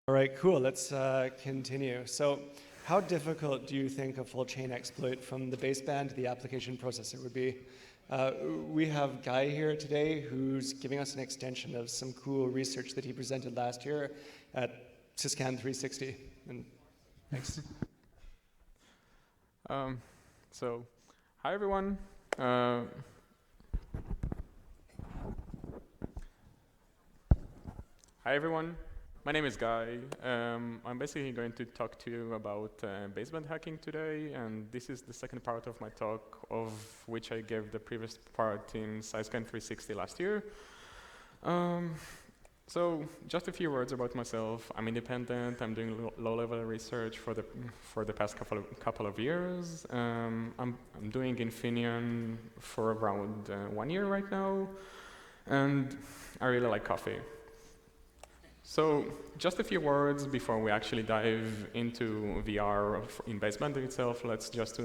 All right, cool. Let's continue. So how difficult do you think a full chain exploit from the baseband to the application processor would be? We have Guy here today who's giving us an extension of some cool research that he presented last year at Syscan 360. And thanks. So, hi everyone. Hi everyone. My name is Guy. I'm basically going to talk to you about baseband hacking today, and this is the second part of my talk, of which I gave the previous part in Syscan 360 last year. So just a few words about myself. I'm independent. I'm doing low-level research for the past couple of years. I'm doing Infineon for around 1 year right now, and I really like coffee. So just a few words before we actually dive into VR in baseband itself. Let's just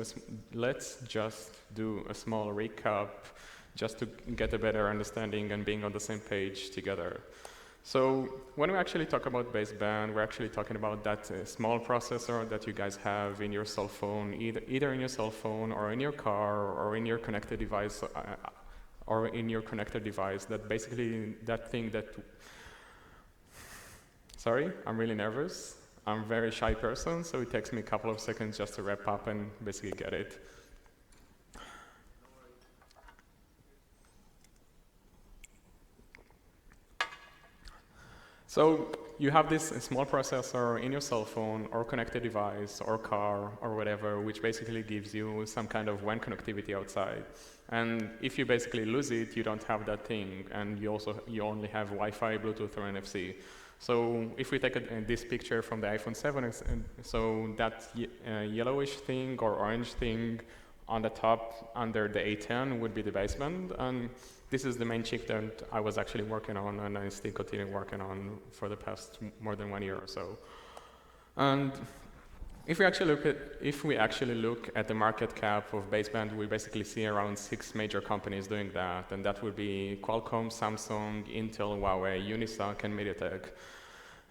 do a small recap, just to get a better understanding and being on the same page together. So when we actually talk about baseband, we're actually talking about that small processor that you guys have in your cell phone, either in your cell phone or in your car or in your connected device, that basically that thing that. Sorry, I'm really nervous. I'm a very shy person, so it takes me a couple of seconds just to wrap up and basically get it. So you have this small processor in your cell phone or connected device or car or whatever, which basically gives you some kind of WAN connectivity outside. And if you basically lose it, you don't have that thing, and you only have Wi-Fi, Bluetooth, or NFC. So if we take this picture from the iPhone 7, so that yellowish thing or orange thing on the top under the A10 would be the baseband. And this is the main chip that I was actually working on, and I still continue working on for the past more than 1 year or so. And if we actually look at the market cap of baseband, we basically see around 6 major companies doing that, and that would be Qualcomm, Samsung, Intel, Huawei, Unisoc, and MediaTek.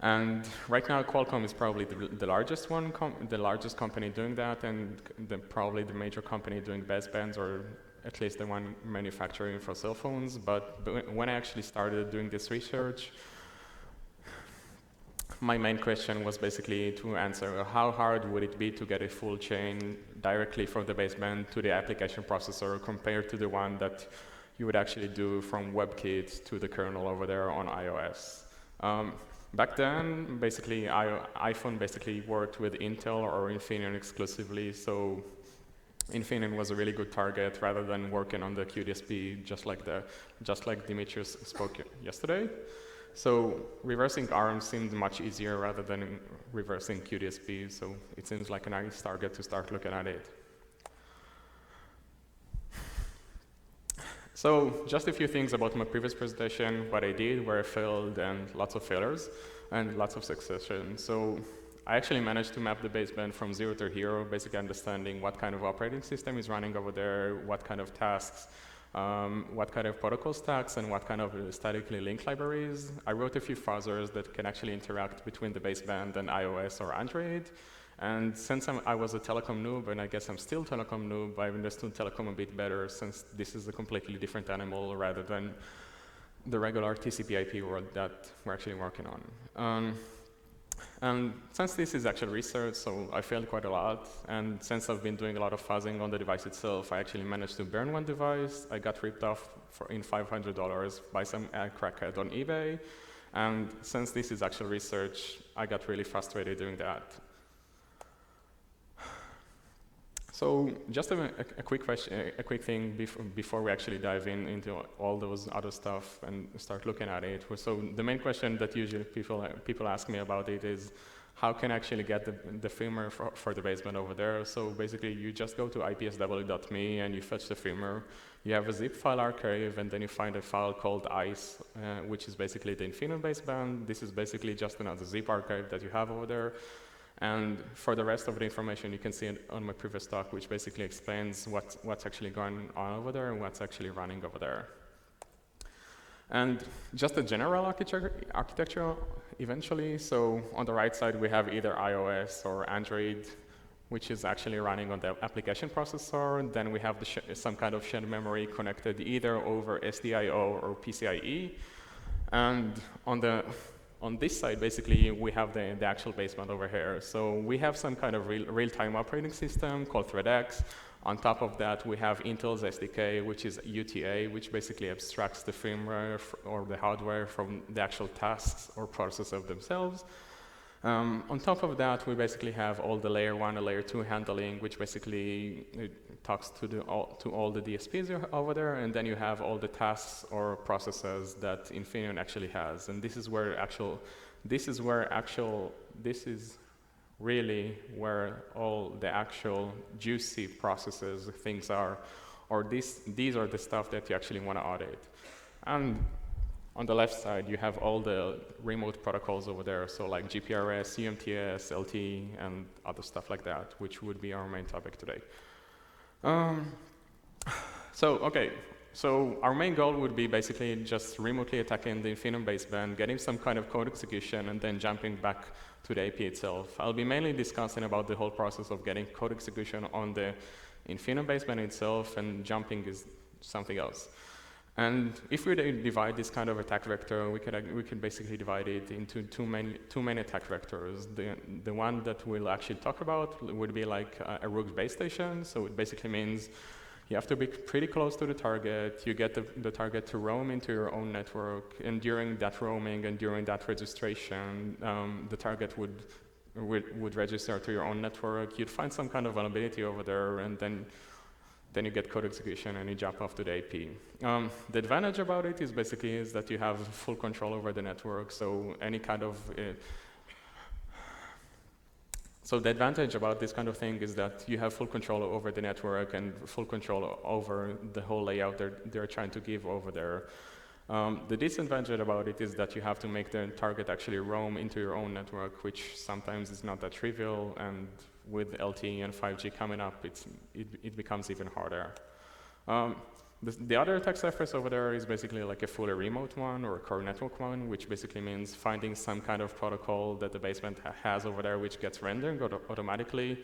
And right now, Qualcomm is probably the largest company doing that, and probably the major company doing basebands, or at least the one manufacturing for cell phones. But when I actually started doing this research, my main question was basically to answer how hard would it be to get a full chain directly from the baseband to the application processor compared to the one that you would actually do from WebKit to the kernel over there on iOS. Back then, basically, iPhone basically worked with Intel or Infineon exclusively, so Infineon was a really good target rather than working on the QDSP, just like Dimitrios spoke yesterday. So reversing ARM seemed much easier rather than reversing QDSP, so it seems like a nice target to start looking at it. So just a few things about my previous presentation, what I did, where I failed, and lots of failures, and lots of successes. So I actually managed to map the baseband from 0 to hero, basically understanding what kind of operating system is running over there, what kind of tasks, what kind of protocol stacks, and what kind of statically linked libraries. I wrote a few fuzzers that can actually interact between the baseband and iOS or Android. And since I was a telecom noob, and I guess I'm still telecom noob, I've understood telecom a bit better, since this is a completely different animal rather than the regular TCP/IP world that we're actually working on. And since this is actual research, so I failed quite a lot, and since I've been doing a lot of fuzzing on the device itself, I actually managed to burn one device. I got ripped off in $500 by some crackhead on eBay, and since this is actual research, I got really frustrated doing that. So just a quick thing before we actually dive into all those other stuff and start looking at it. So the main question that usually people ask me about it is, how can I actually get the firmware for the baseband over there? So basically, you just go to ipsw.me and you fetch the firmware. You have a zip file archive, and then you find a file called ICE, which is basically the Infineon baseband. This is basically just another zip archive that you have over there. And for the rest of the information, you can see it on my previous talk, which basically explains what's actually going on over there and what's actually running over there. And just a general architecture eventually. So on the right side, we have either iOS or Android, which is actually running on the application processor. Then we have some kind of shared memory connected either over SDIO or PCIe. And on this side, basically, we have the actual baseband over here. So we have some kind of real-time operating system called ThreadX. On top of that, we have Intel's SDK, which is UTA, which basically abstracts the firmware or the hardware from the actual tasks or processes themselves. On top of that, we basically have all the layer 1 and layer 2 handling, which basically talks to all the DSPs over there, and then you have all the tasks or processes that Infineon actually has. And this is really where all the actual juicy processes, things are, or these are the stuff that you actually want to audit. And on the left side, you have all the remote protocols over there, so like GPRS, UMTS, LT, and other stuff like that, which would be our main topic today. So our main goal would be basically just remotely attacking the Infineon baseband, getting some kind of code execution, and then jumping back to the AP itself. I'll be mainly discussing about the whole process of getting code execution on the Infineon baseband itself, and jumping is something else. And if we divide this kind of attack vector, we could basically divide it into two main attack vectors. The one that we'll actually talk about would be like a rook base station. So it basically means you have to be pretty close to the target. You get the target to roam into your own network, and during that roaming and during that registration, the target would register to your own network. You'd find some kind of vulnerability over there, and then you get code execution and you jump off to the AP. The advantage about it is basically that you have full control over the network. So any kind of so the advantage about this kind of thing is that you have full control over the network and full control over the whole layout they're trying to give over there. The disadvantage about it is that you have to make the target actually roam into your own network, which sometimes is not that trivial, and with LTE and 5G coming up, it becomes even harder. The other attack surface over there is basically like a fully remote one or a core network one, which basically means finding some kind of protocol that the baseband has over there which gets rendered automatically.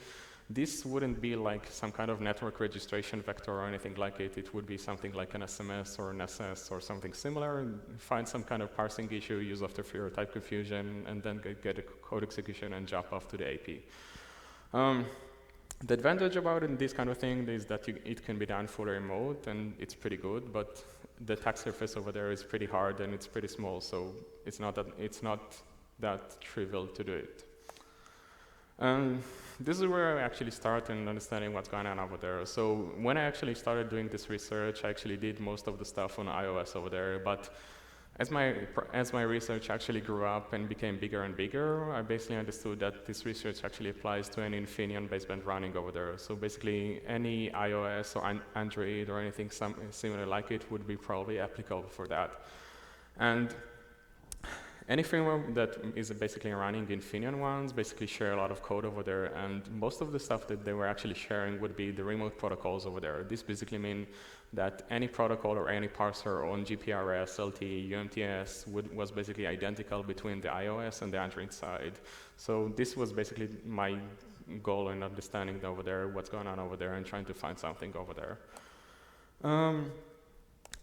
This wouldn't be like some kind of network registration vector or anything like it. It would be something like an SMS or an SS or something similar. Find some kind of parsing issue, use after fear type confusion, and then get a code execution and jump off to the AP. The advantage about this kind of thing is that it can be done fully remote, and it's pretty good, but the attack surface over there is pretty hard and it's pretty small, so it's not that trivial to do it. And this is where I actually started understanding what's going on over there. So when I actually started doing this research, I actually did most of the stuff on iOS over there, but as my research actually grew up and became bigger and bigger, I basically understood that this research actually applies to any Infineon baseband running over there. So basically, any iOS or Android or anything similar like it would be probably applicable for that. And any framework that is basically running Infineon ones basically share a lot of code over there, and most of the stuff that they were actually sharing would be the remote protocols over there. This basically means that any protocol or any parser on GPRS, LTE, UMTS was basically identical between the iOS and the Android side. So this was basically my goal in understanding over there, what's going on over there, and trying to find something over there.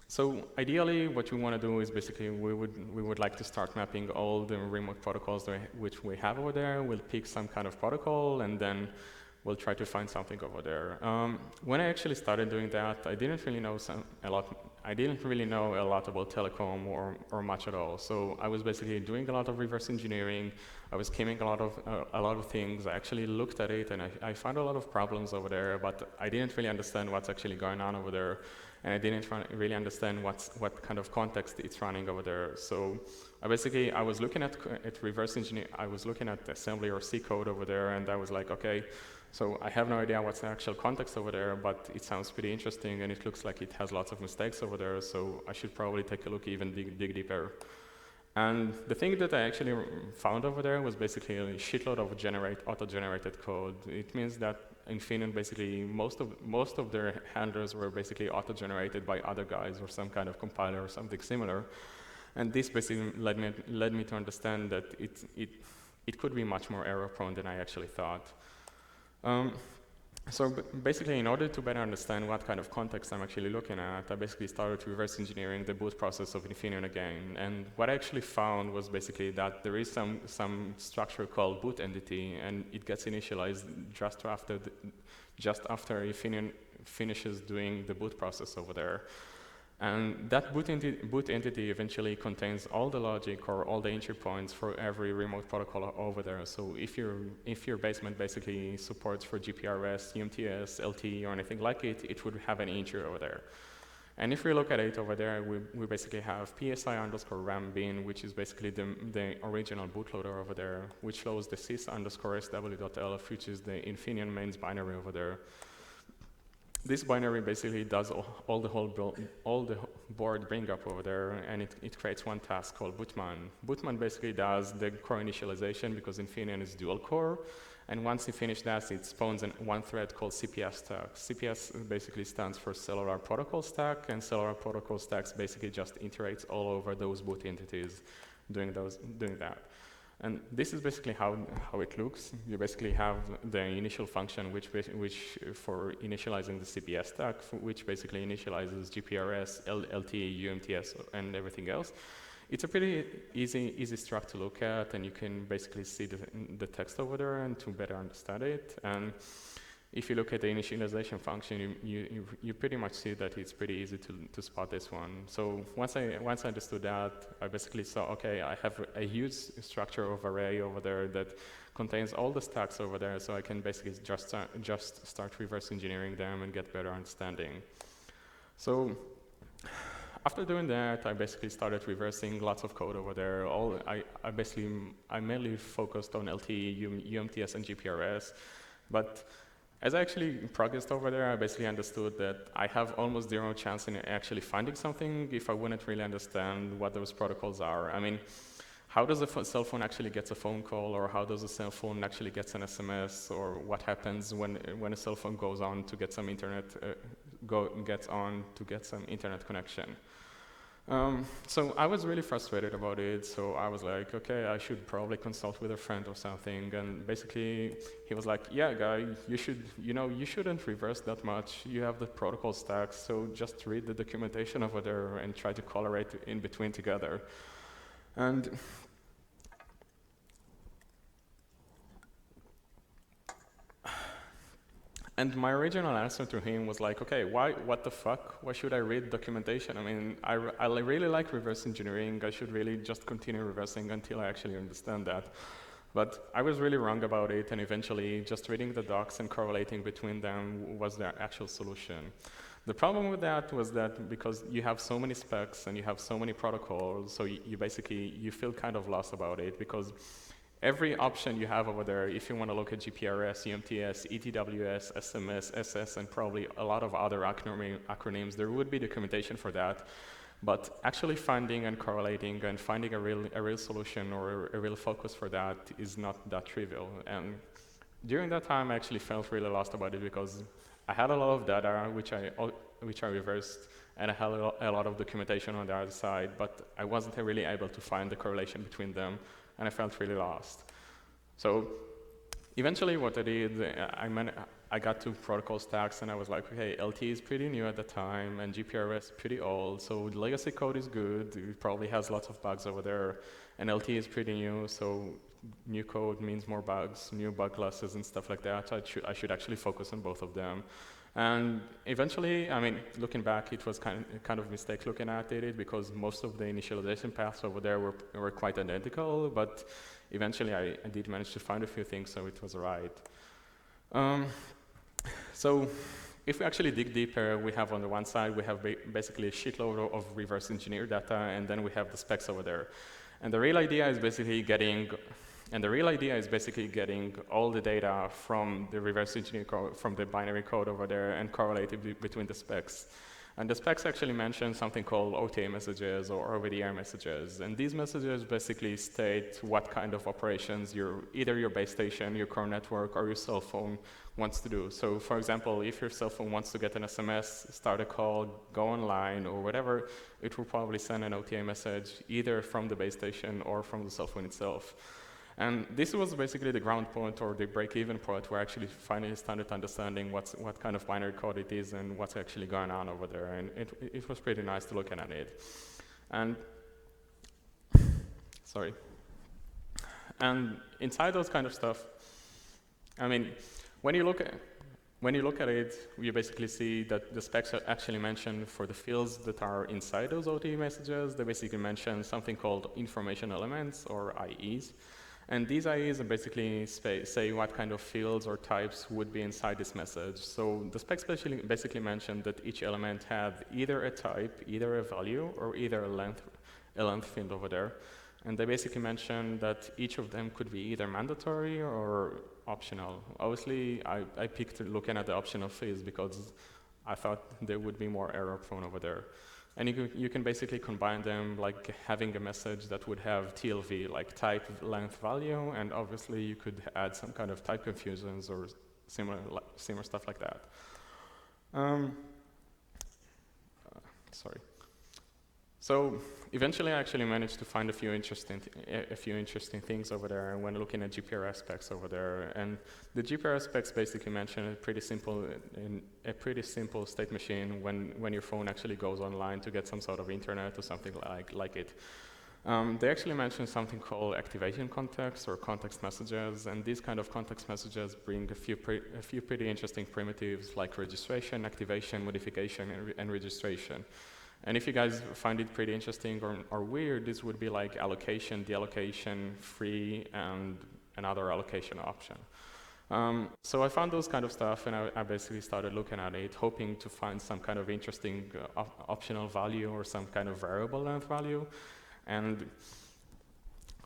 So ideally, what we want to do is basically we would like to start mapping all the remote protocols which we have over there. We'll pick some kind of protocol, and then we'll try to find something over there. When I actually started doing that, I didn't really know a lot about telecom or much at all. So I was basically doing a lot of reverse engineering. I was skimming a lot of things. I actually looked at it, and I found a lot of problems over there, but I didn't really understand what's actually going on over there. And I didn't really understand what kind of context it's running over there. So I was looking at reverse engineering. I was looking at assembly or C code over there, and I was like, okay, so I have no idea what's the actual context over there, but it sounds pretty interesting, and it looks like it has lots of mistakes over there, so I should probably take a look, even dig deeper. And the thing that I actually found over there was basically a shitload of auto-generated code. It means that Infineon basically most of their handlers were basically auto-generated by other guys or some kind of compiler or something similar. And this basically led me to understand that it could be much more error prone than I actually thought. So basically, in order to better understand what kind of context I'm actually looking at, I basically started reverse engineering the boot process of Infineon again. And what I actually found was basically that there is some structure called boot entity, and it gets initialized just after Infineon finishes doing the boot process over there. And that boot entity eventually contains all the logic or all the entry points for every remote protocol over there. So if your basement basically supports for GPRS, UMTS, LTE, or anything like it, it would have an entry over there. And if we look at it over there, we basically have PSI_RAM_bin, which is basically the original bootloader over there, which flows the sys_sw.elf, which is the Infineon mains binary over there. This binary basically does all the board bring up over there, and it creates one task called bootman. Bootman basically does the core initialization because Infineon is dual core, and once you finish that, it spawns one thread called CPS stack. CPS basically stands for Cellular Protocol Stack, and Cellular Protocol Stacks basically just iterates all over those boot entities doing that. And this is basically how it looks. You basically have the initial function, which for initializing the CPS stack, which basically initializes GPRS, LTE, UMTS, and everything else. It's a pretty easy struct to look at, and you can basically see the text over there and to better understand it. And if you look at the initialization function, you pretty much see that it's pretty easy to spot this one. So once I understood that, I basically saw, okay, I have a huge structure of array over there that contains all the stacks over there, so I can basically just start reverse engineering them and get better understanding. So after doing that, I basically started reversing lots of code over there. I mainly focused on LTE, UMTS, and GPRS, but as I actually progressed over there, I basically understood that I have almost zero chance in actually finding something if I wouldn't really understand what those protocols are. I mean, how does a cell phone actually get a phone call, or how does a cell phone actually get an SMS, or what happens when a cell phone goes on to get some internet, gets on to get some internet connection? So I was really frustrated about it, so I was like, okay, I should probably consult with a friend or something. And basically, he was like, yeah, guy, you shouldn't reverse that much. You have the protocol stacks, so just read the documentation over there and try to correlate in between together. And my original answer to him was like, okay, what the fuck? Why should I read documentation? I mean, I really like reverse engineering. I should really just continue reversing until I actually understand that. But I was really wrong about it, and eventually just reading the docs and correlating between them was the actual solution. The problem with that was that because you have so many specs and you have so many protocols, so you feel kind of lost about it, because every option you have over there, if you want to look at GPRS, UMTS, ETWS, SMS, SS, and probably a lot of other acronyms, there would be documentation for that. But actually finding and correlating and finding a real solution or a real focus for that is not that trivial. And during that time, I actually felt really lost about it, because I had a lot of data which I reversed, and I had a lot of documentation on the other side, but I wasn't really able to find the correlation between them, and I felt really lost. So eventually what I did, I got to protocol stacks, and I was like, okay, LTE is pretty new at the time, and GPRS pretty old, so the legacy code is good. It probably has lots of bugs over there, and LTE is pretty new, so new code means more bugs, new bug classes and stuff like that. I should actually focus on both of them. And eventually, I mean, looking back, it was kind of a mistake looking at it, because most of the initialization paths over there were quite identical, but eventually I did manage to find a few things, so it was all right. So if we actually dig deeper, we have on the one side, we have basically a shitload of reverse engineered data, and then we have the specs over there. And the real idea is basically getting all the data from the reverse engineer code, from the binary code over there, and correlate it between the specs. And the specs actually mention something called OTA messages or over-the-air messages. And these messages basically state what kind of operations either your base station, your core network, or your cell phone wants to do. So for example, if your cell phone wants to get an SMS, start a call, go online, or whatever, it will probably send an OTA message either from the base station or from the cell phone itself. And this was basically the ground point or the break-even point where I actually finally started understanding what kind of binary code it is and what's actually going on over there. And it was pretty nice to look at it. And sorry. And inside those kind of stuff, I mean, when you look at it, you basically see that the specs are actually mentioned for the fields that are inside those OTA messages. They basically mention something called information elements or IEs. And these IEs are basically say what kind of fields or types would be inside this message. So the specs basically mention that each element had either a type, either a value, or either a length field over there. And they basically mention that each of them could be either mandatory or optional. Obviously, I picked looking at the optional fields because I thought there would be more error prone over there. And you can basically combine them like having a message that would have TLV, like type, length, value, and obviously you could add some kind of type confusions or similar stuff like that. Sorry. So eventually I actually managed to find a few interesting things over there when looking at GPRS specs over there. And the GPRS specs basically mention a pretty simple state machine when your phone actually goes online to get some sort of internet or something like it. They actually mention something called activation context or context messages, and these kind of context messages bring a few pretty interesting primitives like registration, activation, modification, and registration. And if you guys find it pretty interesting or weird, this would be like allocation, deallocation, free, and another allocation option. So I found those kind of stuff, and I basically started looking at it, hoping to find some kind of interesting optional value or some kind of variable length value. And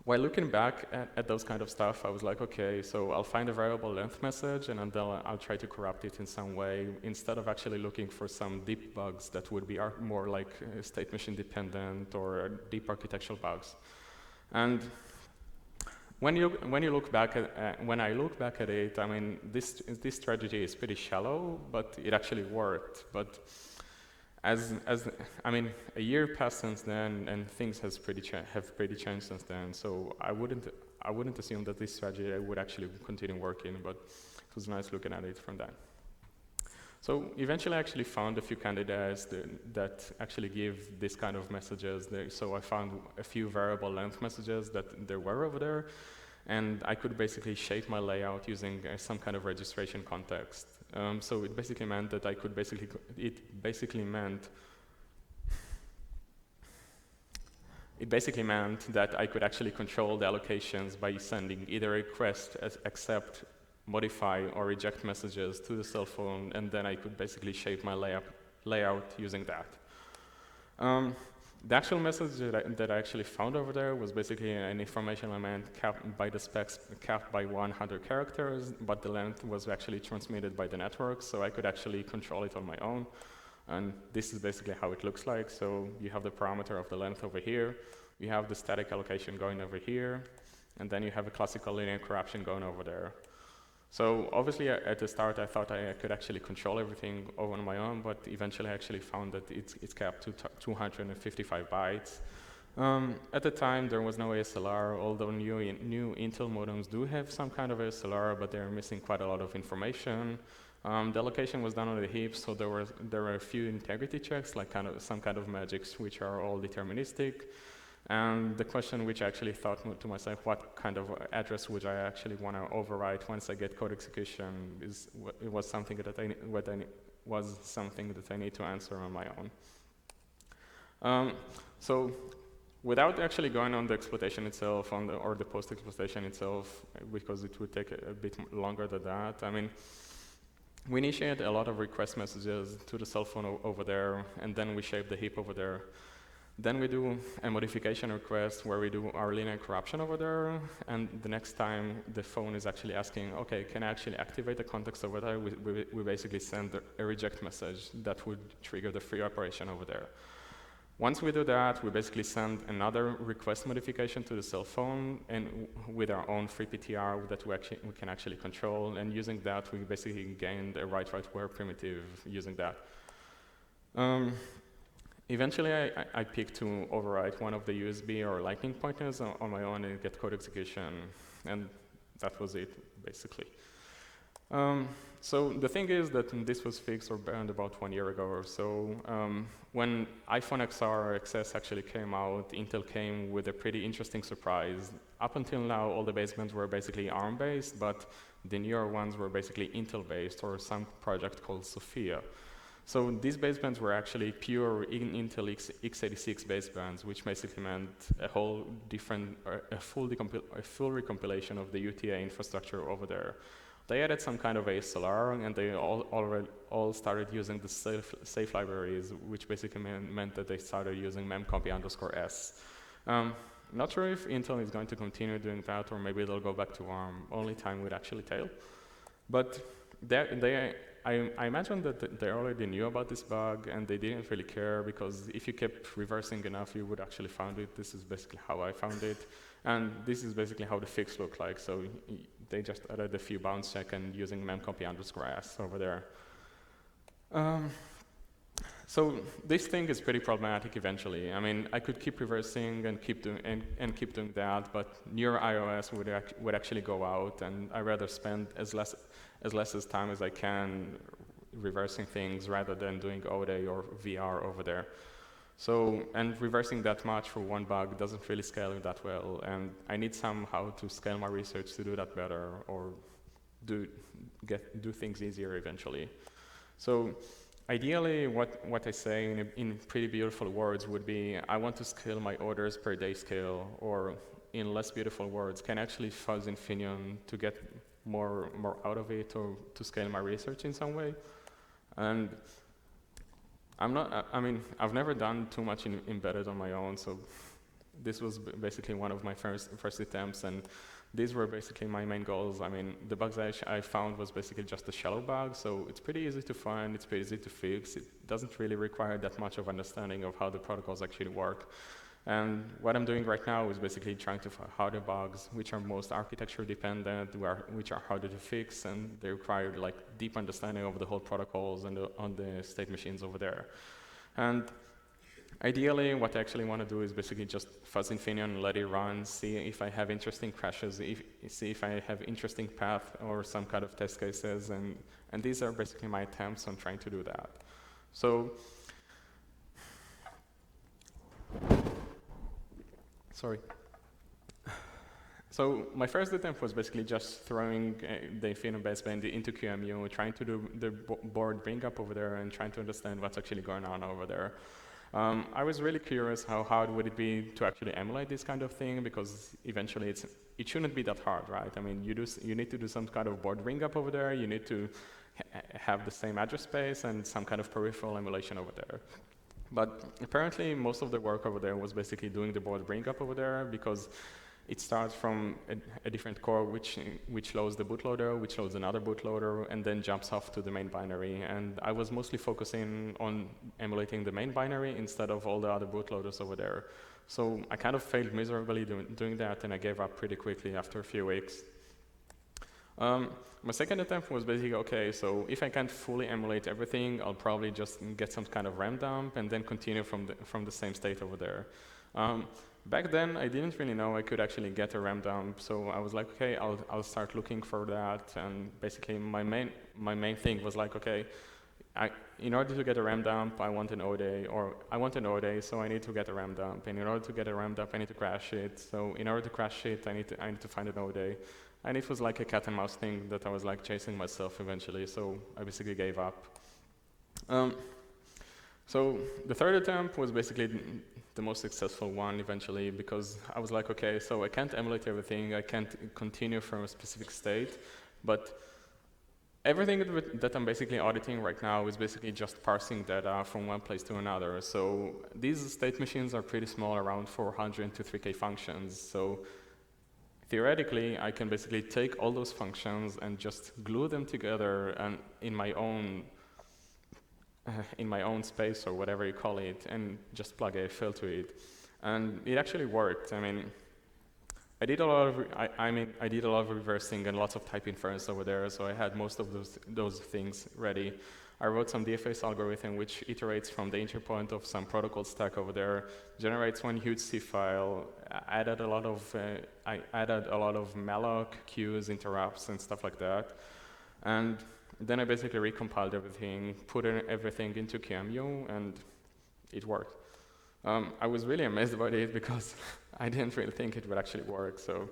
while looking back at those kind of stuff, I was like, okay, so I'll find a variable length message, and then I'll try to corrupt it in some way, instead of actually looking for some deep bugs that would be more like state machine dependent or deep architectural bugs. And when I look back at it, I mean, this strategy is pretty shallow, but it actually worked. But I mean, a year passed since then, and things have pretty changed since then. So I wouldn't assume that this strategy would actually continue working, but it was nice looking at it from that. So eventually, I actually found a few candidates that actually give this kind of messages. So I found a few variable length messages that there were over there, and I could basically shape my layout using some kind of registration context. So it basically meant that I could it basically meant that I could actually control the allocations by sending either request, accept, modify, or reject messages to the cell phone, and then I could basically shape my layout using that. The actual message that I actually found over there was basically an information element capped by the specs, capped by 100 characters, but the length was actually transmitted by the network, so I could actually control it on my own. And this is basically how it looks like. So you have the parameter of the length over here, you have the static allocation going over here, and then you have a classical linear corruption going over there. So obviously at the start I thought I could actually control everything on my own, but eventually I actually found that it's capped to 255 bytes. At the time there was no ASLR, although new Intel modems do have some kind of ASLR, but they're missing quite a lot of information. The allocation was done on the heap, so there were a few integrity checks, like some kind of magics, which are all deterministic. And the question which I actually thought to myself, what kind of address would I actually want to overwrite once I get code execution, was something that I need to answer on my own. So without actually going on the exploitation itself, or the post-exploitation itself, because it would take a bit longer than that, I mean, we initiate a lot of request messages to the cell phone over there, and then we shape the heap over there. Then we do a modification request where we do our linear corruption over there, and the next time the phone is actually asking, okay, can I actually activate the context over there, we basically send a reject message that would trigger the free operation over there. Once we do that, we basically send another request modification to the cell phone, and with our own free PTR that we can actually control, and using that, we basically gained a write-where primitive using that. Eventually, I picked to overwrite one of the USB or Lightning pointers on my own and get code execution, and that was it, basically. So the thing is that this was fixed or banned about 1 year ago or so. When iPhone XR or XS actually came out, Intel came with a pretty interesting surprise. Up until now, all the basebands were basically ARM-based, but the newer ones were basically Intel-based or some project called Sophia. So these basebands were actually pure Intel x86 basebands, which basically meant a whole different, a full recompilation of the UTA infrastructure over there. They added some kind of ASLR, and they all started using the safe libraries, which basically meant that they started using memcopy_s. Not sure if Intel is going to continue doing that, or maybe they'll go back to ARM. Only time would actually tell. But I imagine that they already knew about this bug, and they didn't really care, because if you kept reversing enough, you would actually find it. This is basically how I found it. And this is basically how the fix looked like. So they just added a few bounce check and using memcopy_s over there. So this thing is pretty problematic eventually. I mean, I could keep reversing and keep doing that, but newer iOS would actually go out, and I'd rather spend as less time as I can reversing things rather than doing ODE or VR over there. So, and reversing that much for one bug doesn't really scale that well, and I need somehow to scale my research to do that better, or do things easier eventually. So ideally, what I say in pretty beautiful words would be, I want to scale my orders per day scale, or in less beautiful words, can actually fuzz Infineon to get more out of it, or to scale my research in some way. And I've never done too much in embedded on my own, so this was basically one of my first attempts, and these were basically my main goals. I mean, the bugs I found was basically just a shallow bug, so it's pretty easy to find, it's pretty easy to fix. It doesn't really require that much of understanding of how the protocols actually work. And what I'm doing right now is basically trying to find harder bugs, which are most architecture dependent, which are harder to fix, and they require like deep understanding of the whole protocols and on the state machines over there. And ideally, what I actually want to do is basically just fuzz Infineon, let it run, see if I have interesting crashes, see if I have interesting path or some kind of test cases, and these are basically my attempts on trying to do that. So, sorry. So my first attempt was basically just throwing the Infineon baseband into QEMU, trying to do the board bring up over there and trying to understand what's actually going on over there. I was really curious how hard would it be to actually emulate this kind of thing, because eventually it shouldn't be that hard, right? I mean, you need to do some kind of board bring up over there, you need to have the same address space and some kind of peripheral emulation over there. But apparently most of the work over there was basically doing the board bring up over there, because it starts from a different core which loads the bootloader, which loads another bootloader, and then jumps off to the main binary. And I was mostly focusing on emulating the main binary instead of all the other bootloaders over there. So I kind of failed miserably doing that, and I gave up pretty quickly after a few weeks. My second attempt was basically, okay, so if I can't fully emulate everything, I'll probably just get some kind of RAM dump and then continue from the same state over there. Back then, I didn't really know I could actually get a RAM dump, so I was like, okay, I'll start looking for that. And basically, my main thing was like, okay, in order to get a RAM dump, I want an ODE, so I need to get a RAM dump. And in order to get a RAM dump, I need to crash it. So in order to crash it, I need to find an ODE. And it was like a cat and mouse thing that I was like chasing myself eventually. So I basically gave up. So the third attempt was basically the most successful one eventually, because I was like, okay, so I can't emulate everything, I can't continue from a specific state, but Everything that I'm basically auditing right now is basically just parsing data from one place to another. So these state machines are pretty small, around 400 to 3K functions. So theoretically, I can basically take all those functions and just glue them together and in my own space or whatever you call it, and just plug a fill to it. And it actually worked. I mean, I did a lot of reversing and lots of type inference over there, so I had most of those things ready. I wrote some DFS algorithm which iterates from the entry point of some protocol stack over there, generates one huge C file. I added a lot of malloc, queues, interrupts, and stuff like that. And then I basically recompiled everything, put everything into QEMU, and it worked. I was really amazed about it because I didn't really think it would actually work. So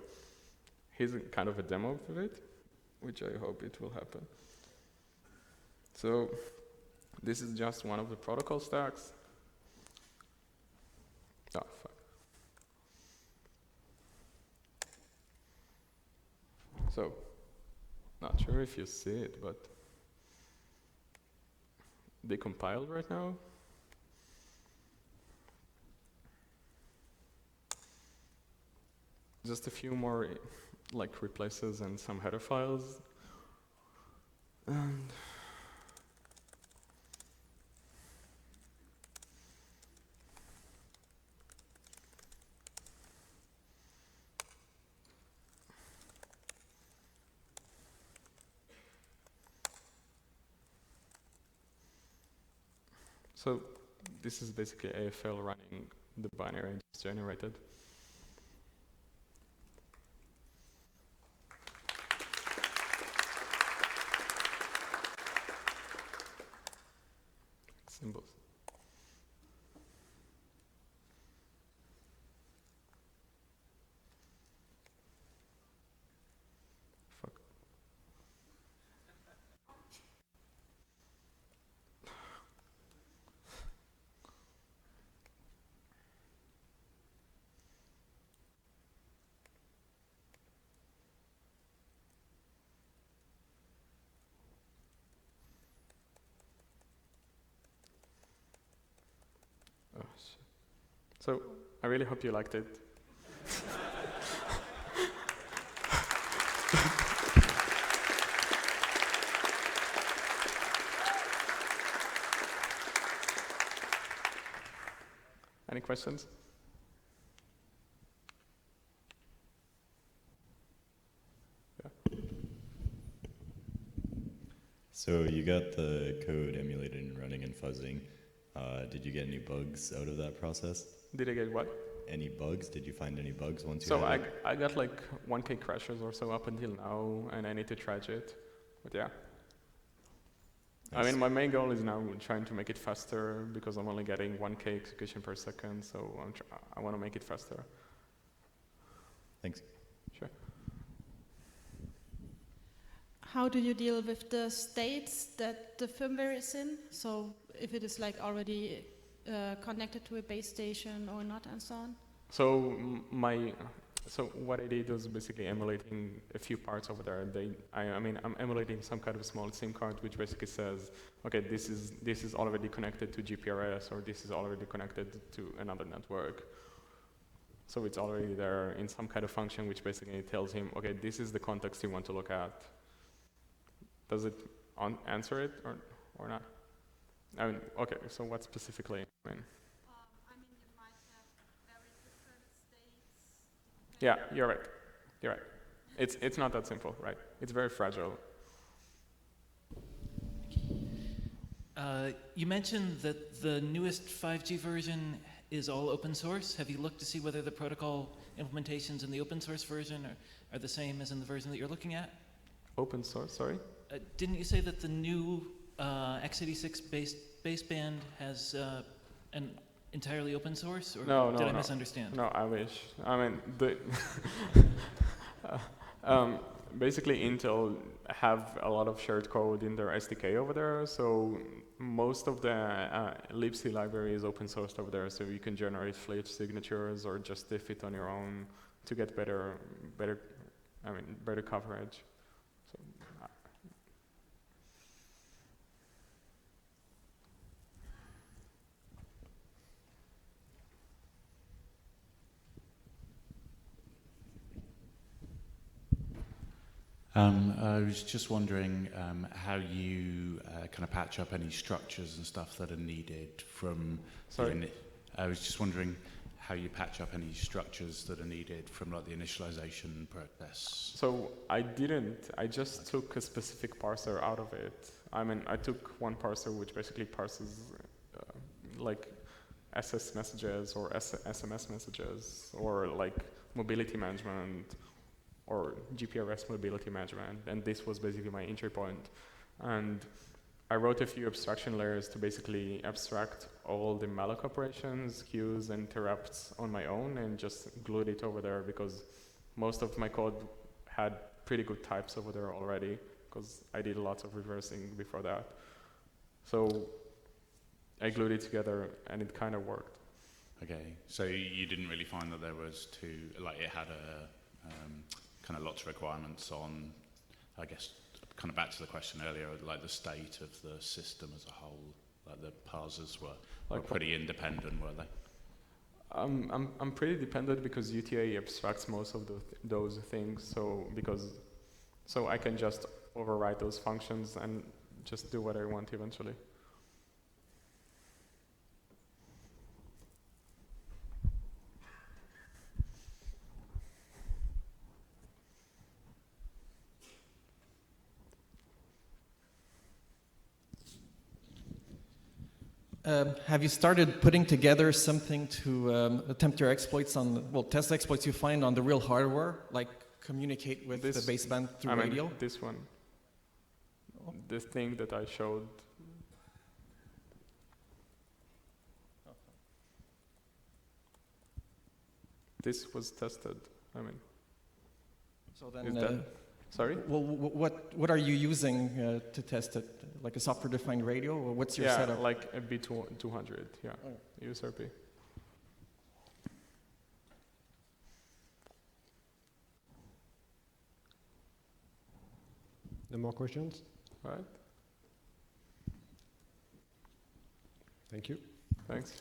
here's kind of a demo of it, which I hope it will happen. So this is just one of the protocol stacks. Oh, fuck. So, not sure if you see it, but they compiled right now. Just a few more like replaces and some header files. And so this is basically AFL running the binary I just generated. Symbols. Fuck. Oh, shit. So I really hope you liked it. Any questions? Yeah. So you got the code emulated and running in Fuzzing. Did you get any bugs out of that process? Did I get what? Any bugs? Did you find any bugs once you So had it? I got like 1K crashes or so up until now, and I need to track it. But yeah. Nice. I mean, my main goal is now trying to make it faster because I'm only getting 1K execution per second, so I want to make it faster. Thanks. Sure. How do you deal with the states that the firmware is in? So if it is like already connected to a base station or not, and so on? So so what I did was basically emulating a few parts over there. I'm emulating some kind of small SIM card which basically says, okay, this is already connected to GPRS, or this is already connected to another network. So it's already there in some kind of function which basically tells him, okay, this is the context you want to look at. Does it answer it or not? I mean, okay, so what specifically? I mean, you might have very different states. yeah, you're right. You're right. It's not that simple, right? It's very fragile. You mentioned that the newest 5G version is all open source. Have you looked to see whether the protocol implementations in the open source version are the same as in the version that you're looking at? Open source, sorry? Didn't you say that the new x86 baseband has an entirely open source, or No, did I misunderstand? No, I wish. I mean, basically Intel have a lot of shared code in their SDK over there, so most of the libc library is open sourced over there, so you can generate Flitch signatures or just diff it on your own to get better coverage. So, I was just wondering how you kind of patch up any structures and stuff that are needed from. Sorry? I was just wondering how you patch up any structures that are needed from like the initialization process. So I didn't. I just took a specific parser out of it. I mean, I took one parser which basically parses like SS messages or SMS messages or like mobility management or GPRS mobility management, and this was basically my entry point. And I wrote a few abstraction layers to basically abstract all the malloc operations, queues, and interrupts on my own and just glued it over there because most of my code had pretty good types over there already because I did lots of reversing before that. So I glued it together and it kind of worked. Okay, so you didn't really find that there was it had a kind of lots of requirements on, I guess, kind of back to the question earlier, like the state of the system as a whole, like the parsers were pretty independent, were they? I'm pretty dependent because UTA abstracts most of those things, so I can just override those functions and just do what I want eventually. Have you started putting together something to attempt your exploits on, well, test exploits you find on the real hardware, like communicate with the baseband through radio? This one. This thing that I showed. This was tested. I mean. So then, sorry? Well, what are you using to test it? Like a software-defined radio, or what's your setup? Yeah, like a B200, yeah, USRP. No more questions? All right. Thank you. Thanks.